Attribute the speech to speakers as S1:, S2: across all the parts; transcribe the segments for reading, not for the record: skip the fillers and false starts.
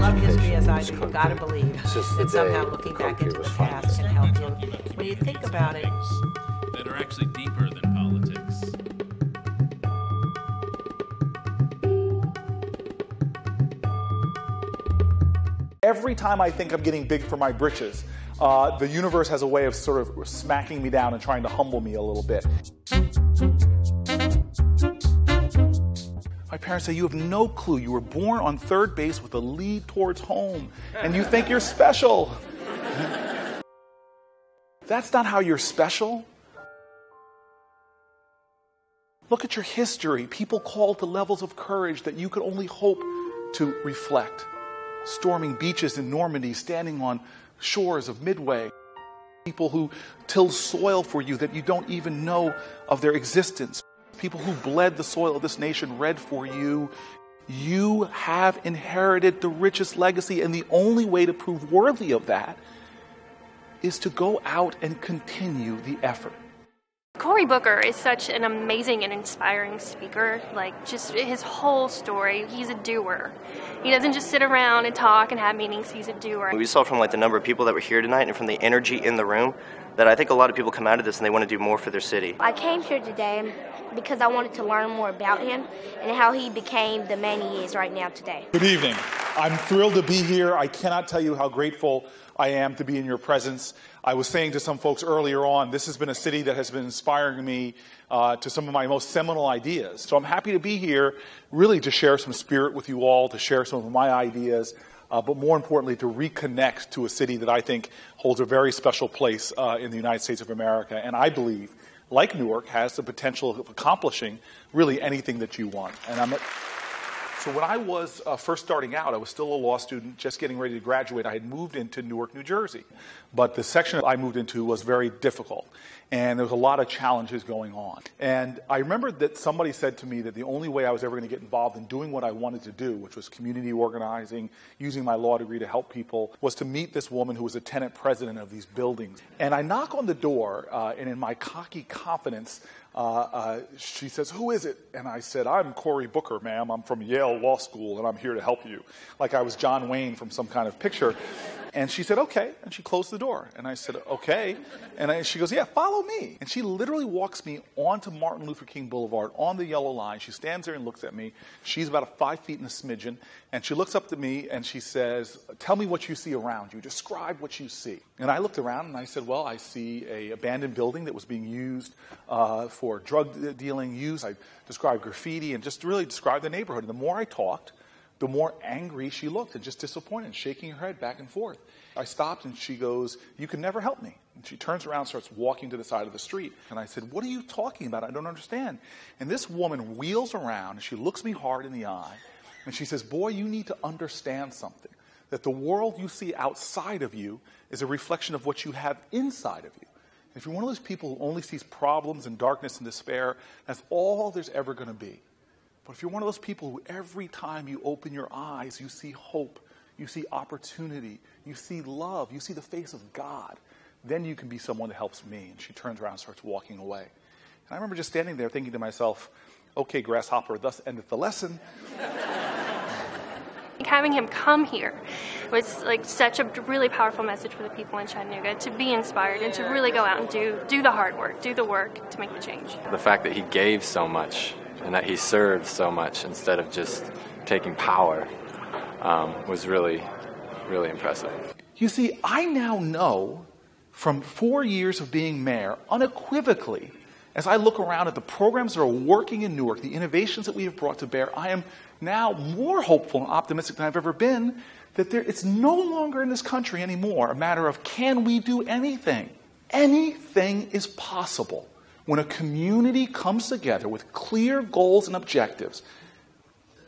S1: love history as I do, you've got to believe that somehow looking back into the past can help you. When you think about it,
S2: that are actually deeper than politics.
S3: Every time I think I'm getting big for my britches, the universe has a way of sort of smacking me down and trying to humble me a little bit. My parents say, you have no clue. You were born on third base with a lead towards home, and you think you're special. That's not how you're special. Look at your history. People called to levels of courage that you could only hope to reflect. Storming beaches in Normandy, standing on shores of Midway. People who tilled soil for you that you don't even know of their existence. People who bled the soil of this nation red for you. You have inherited the richest legacy, and the only way to prove worthy of that is to go out and continue the effort.
S4: Cory Booker is such an amazing and inspiring speaker. Like, just his whole story, he's a doer. He doesn't just sit around and talk and have meetings, he's a doer.
S5: We saw from like the number of people that were here tonight and from the energy in the room that I think a lot of people come out of this and they want to do more for their city.
S6: I came here today because I wanted to learn more about him and how he became the man he is right now today.
S3: Good evening. I'm thrilled to be here. I cannot tell you how grateful I am to be in your presence. I was saying to some folks earlier on, this has been a city that has been inspiring me to some of my most seminal ideas. So I'm happy to be here, really to share some spirit with you all, to share some of my ideas, but more importantly, to reconnect to a city that I think holds a very special place in the United States of America. And I believe, like Newark, has the potential of accomplishing really anything that you want. And So when I was first starting out, I was still a law student, just getting ready to graduate. I had moved into Newark, New Jersey. But the section I moved into was very difficult. And there was a lot of challenges going on. And I remember that somebody said to me that the only way I was ever going to get involved in doing what I wanted to do, which was community organizing, using my law degree to help people, was to meet this woman who was a tenant president of these buildings. And I knock on the door, and in my cocky confidence, she says, "Who is it?" And I said, "I'm Cory Booker, ma'am. I'm from Yale Law School, and I'm here to help you." Like I was John Wayne from some kind of picture. And she said, "Okay." And she closed the door. And I said, "Okay." And she goes, "Yeah, follow me." And she literally walks me onto Martin Luther King Boulevard on the yellow line. She stands there and looks at me. She's about 5 feet and a smidgen. And she looks up to me and she says, "Tell me what you see around you. Describe what you see." And I looked around and I said, "Well, I see an abandoned building that was being used for drug dealing use." I described graffiti and just really described the neighborhood. And the more I talked, the more angry she looked and just disappointed, shaking her head back and forth. I stopped and she goes, "You can never help me." And she turns around and starts walking to the side of the street. And I said, "What are you talking about? I don't understand." And this woman wheels around and she looks me hard in the eye. And she says, "Boy, you need to understand something. That the world you see outside of you is a reflection of what you have inside of you. If you're one of those people who only sees problems and darkness and despair, that's all there's ever going to be. But if you're one of those people who every time you open your eyes, you see hope, you see opportunity, you see love, you see the face of God, then you can be someone that helps me." And she turns around and starts walking away. And I remember just standing there thinking to myself, "Okay, grasshopper, thus endeth the lesson."
S4: Having him come here was like such a really powerful message for the people in Chattanooga to be inspired and to really go out and do the hard work, do the work to make the change.
S7: The fact that he gave so much and that he served so much instead of just taking power was really, really impressive.
S3: You see, I now know from 4 years of being mayor, unequivocally, as I look around at the programs that are working in Newark, the innovations that we have brought to bear, I am now more hopeful and optimistic than I've ever been that it's no longer in this country anymore a matter of can we do anything. Anything is possible when a community comes together with clear goals and objectives,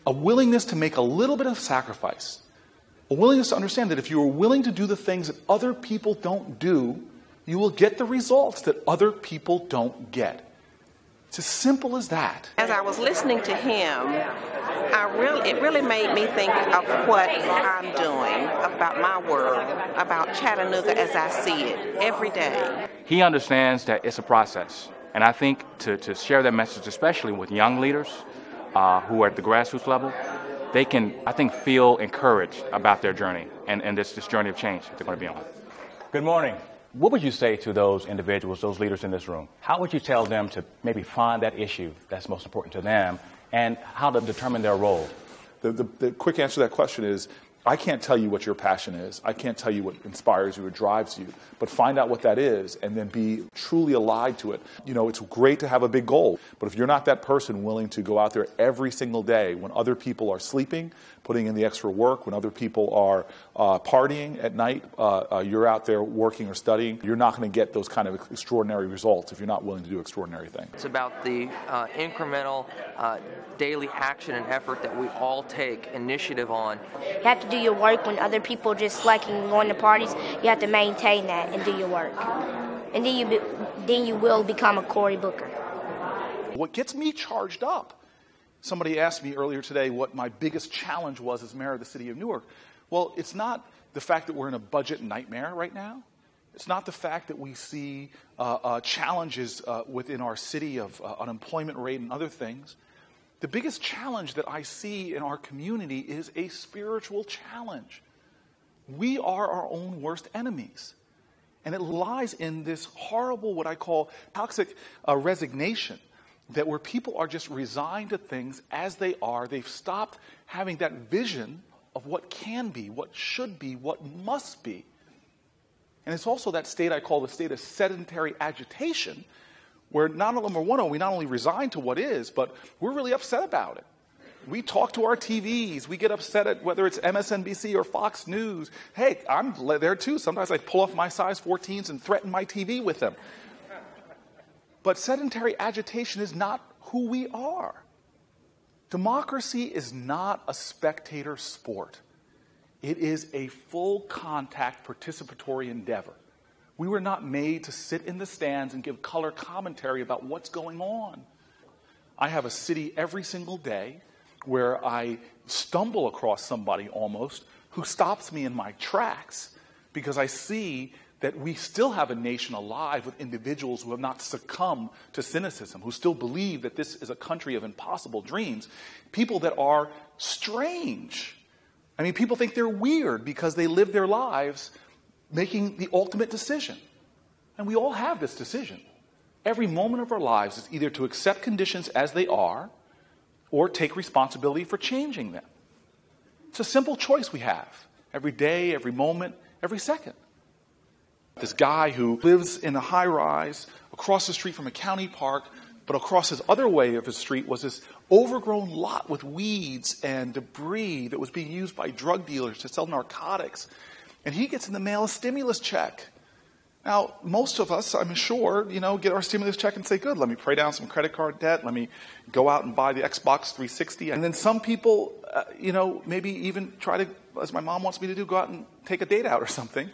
S3: a willingness to make a little bit of sacrifice, a willingness to understand that if you are willing to do the things that other people don't do, you will get the results that other people don't get. It's as simple as that.
S8: As I was listening to him, it really made me think of what I'm doing, about my world, about Chattanooga as I see it every day.
S9: He understands that it's a process. And I think to share that message, especially with young leaders who are at the grassroots level, they can, I think, feel encouraged about their journey and this journey of change that they're going to be on.
S10: Good morning. What would you say to those individuals, those leaders in this room? How would you tell them to maybe find that issue that's most important to them and how to determine their role?
S3: The quick answer to that question is, I can't tell you what your passion is. I can't tell you what inspires you or drives you. But find out what that is and then be truly allied to it. You know, it's great to have a big goal. But if you're not that person willing to go out there every single day when other people are sleeping, putting in the extra work, when other people are partying at night, you're out there working or studying, you're not going to get those kind of extraordinary results if you're not willing to do extraordinary things.
S11: It's about the incremental daily action and effort that we all take initiative on.
S6: You have to do your work when other people just slacking and going to parties. You have to maintain that and do your work. And then you will become a Cory Booker.
S3: What gets me charged up, somebody asked me earlier today what my biggest challenge was as mayor of the city of Newark. Well, it's not the fact that we're in a budget nightmare right now. It's not the fact that we see challenges within our city of unemployment rate and other things. The biggest challenge that I see in our community is a spiritual challenge. We are our own worst enemies. And it lies in this horrible, what I call toxic resignation, that where people are just resigned to things as they are. They've stopped having that vision of what can be, what should be, what must be. And it's also that state I call the state of sedentary agitation, where number one, we not only resign to what is, but we're really upset about it. We talk to our TVs. We get upset at whether it's MSNBC or Fox News. Hey, I'm there too. Sometimes I pull off my size 14s and threaten my TV with them. But sedentary agitation is not who we are. Democracy is not a spectator sport. It is a full contact participatory endeavor. We were not made to sit in the stands and give color commentary about what's going on. I have a city every single day where I stumble across somebody almost who stops me in my tracks because I see that we still have a nation alive with individuals who have not succumbed to cynicism, who still believe that this is a country of impossible dreams, people that are strange. I mean, people think they're weird because they live their lives making the ultimate decision. And we all have this decision. Every moment of our lives is either to accept conditions as they are or take responsibility for changing them. It's a simple choice we have every day, every moment, every second. This guy who lives in a high-rise across the street from a county park, but across his other way of his street was this overgrown lot with weeds and debris that was being used by drug dealers to sell narcotics. And he gets in the mail a stimulus check. Now, most of us, I'm sure, get our stimulus check and say, good, let me pay down some credit card debt. Let me go out and buy the Xbox 360. And then some people, maybe even try to, as my mom wants me to do, go out and take a date out or something.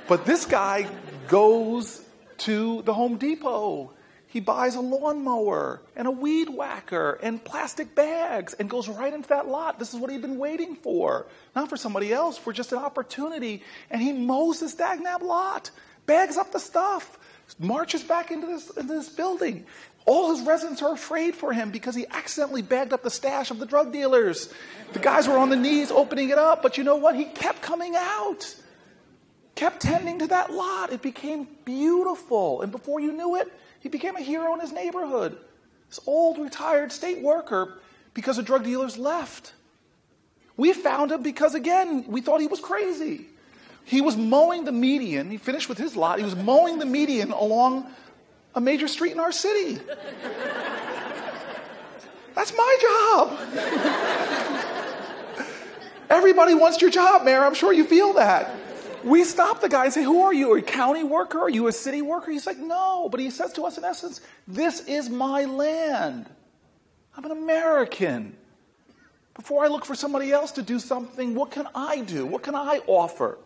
S3: But this guy goes to the Home Depot. He buys a lawnmower and a weed whacker and plastic bags and goes right into that lot. This is what he'd been waiting for. Not for somebody else, for just an opportunity. And he mows this dagnab lot, bags up the stuff, marches back into this building. All his residents are afraid for him because he accidentally bagged up the stash of the drug dealers. The guys were on the knees opening it up, but you know what? He kept coming out. Kept tending to that lot. It became beautiful. And before you knew it, he became a hero in his neighborhood. This old retired state worker because the drug dealers left. We found him because, again, we thought he was crazy. He was mowing the median. He finished with his lot. He was mowing the median along a major street in our city. That's my job. Everybody wants your job, Mayor. I'm sure you feel that. We stop the guy and say, who are you? Are you a county worker? Are you a city worker? He's like, no. But he says to us, in essence, this is my land. I'm an American. Before I look for somebody else to do something, what can I do? What can I offer?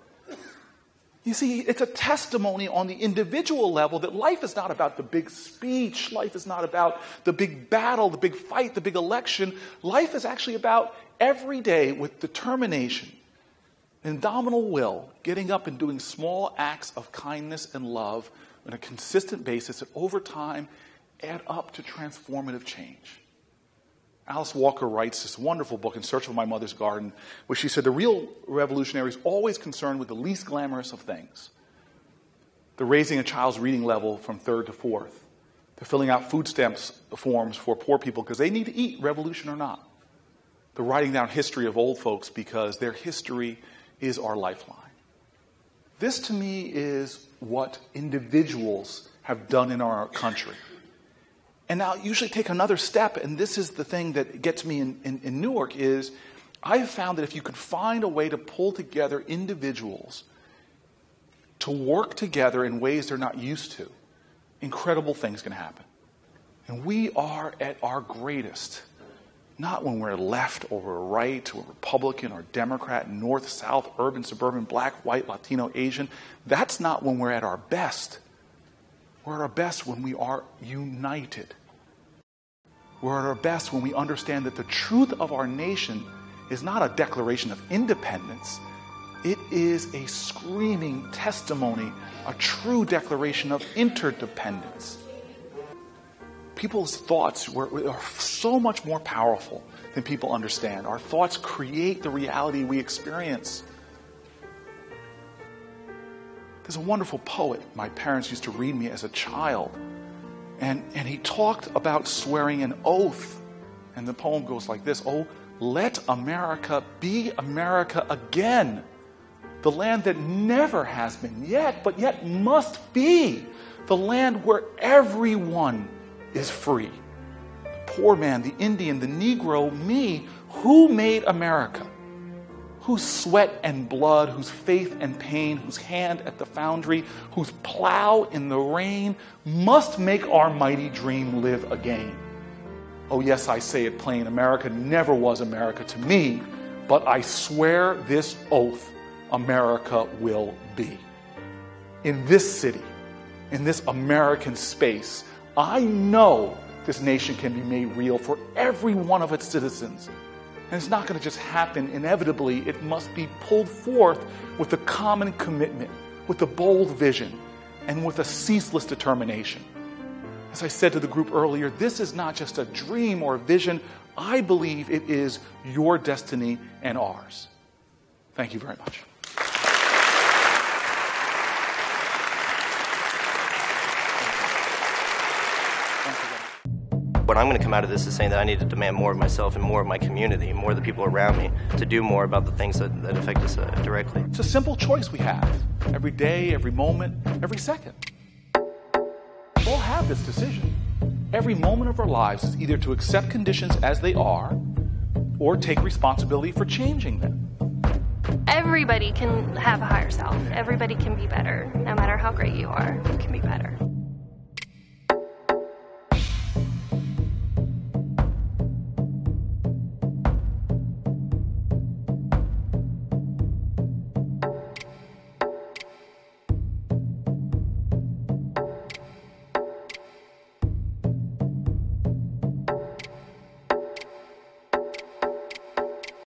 S3: You see, it's a testimony on the individual level that life is not about the big speech. Life is not about the big battle, the big fight, the big election. Life is actually about every day with determination, indomitable will, getting up and doing small acts of kindness and love on a consistent basis that over time add up to transformative change. Alice Walker writes this wonderful book, In Search of My Mother's Garden, where she said the real revolutionary is always concerned with the least glamorous of things. The raising a child's reading level from 3rd to 4th. The filling out food stamps forms for poor people because they need to eat, revolution or not. The writing down history of old folks because their history is our lifeline. This, to me, is what individuals have done in our country. And now usually take another step, and this is the thing that gets me in Newark, is I have found that if you could find a way to pull together individuals to work together in ways they're not used to, incredible things can happen. And we are at our greatest, not when we're left or we're right, or Republican or Democrat, north, south, urban, suburban, black, white, Latino, Asian. That's not when we're at our best. We're at our best when we are united. We're at our best when we understand that the truth of our nation is not a declaration of independence. It is a screaming testimony, a true declaration of interdependence. People's thoughts are so much more powerful than people understand. Our thoughts create the reality we experience. There's a wonderful poet my parents used to read me as a child. And he talked about swearing an oath. And the poem goes like this: "Oh, let America be America again. The land that never has been yet, but yet must be. The land where everyone is free. The poor man, the Indian, the Negro, me. Who made America? Whose sweat and blood, whose faith and pain, whose hand at the foundry, whose plow in the rain must make our mighty dream live again. Oh yes, I say it plain, America never was America to me, but I swear this oath, America will be." In this city, in this American space, I know this nation can be made real for every one of its citizens. And it's not going to just happen inevitably. It must be pulled forth with a common commitment, with a bold vision, and with a ceaseless determination. As I said to the group earlier, this is not just a dream or a vision. I believe it is your destiny and ours. Thank you very much.
S5: What I'm going to come out of this is saying that I need to demand more of myself and more of my community, more of the people around me, to do more about the things that affect us directly.
S3: It's a simple choice we have. Every day, every moment, every second. We all have this decision. Every moment of our lives is either to accept conditions as they are or take responsibility for changing them.
S4: Everybody can have a higher self. Everybody can be better. No matter how great you are, you can be better.